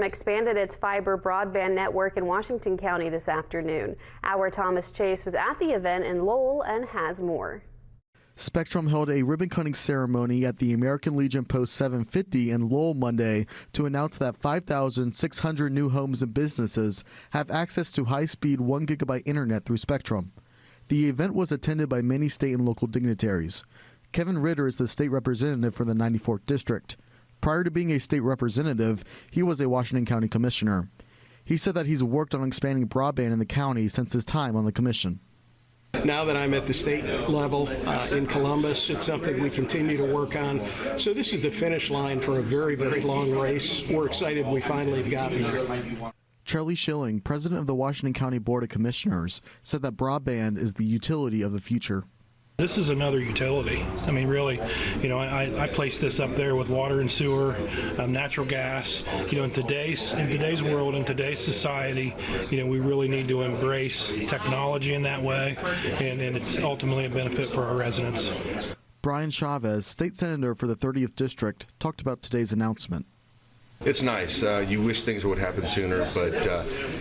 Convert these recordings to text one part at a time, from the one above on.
Expanded its fiber broadband network in Washington County this afternoon. Our Thomas Chase was at the event in Lowell and has more. Spectrum held a ribbon-cutting ceremony at the American Legion Post 750 in Lowell Monday to announce that 5,600 new homes and businesses have access to high-speed 1 gigabit internet through Spectrum. The event was attended by many state and local dignitaries. Kevin Ritter is the state representative for the 94th District. Prior to being a state representative, he was a Washington County commissioner. He said that he's worked on expanding broadband in the county since his time on the commission. Now that I'm at the state level in Columbus, it's something we continue to work on. So this is the finish line for a very, very long race. We're excited we finally have gotten there. Charlie Schilling, president of the Washington County Board of Commissioners, said that broadband is the utility of the future. This is another utility. I mean, really, I place this up there with water and sewer, natural gas. In today's world, in today's society, we really need to embrace technology in that way, and it's ultimately a benefit for our residents. Brian Chavez, state senator for the 30th District, talked about today's announcement. It's nice. You wish things would happen sooner, but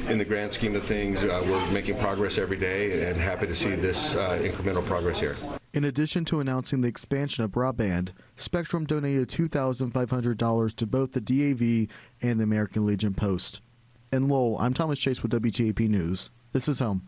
in the grand scheme of things, we're making progress every day and happy to see this incremental progress here. In addition to announcing the expansion of broadband, Spectrum donated $2,500 to both the DAV and the American Legion Post. In Lowell, I'm Thomas Chase with WTAP News. This is home.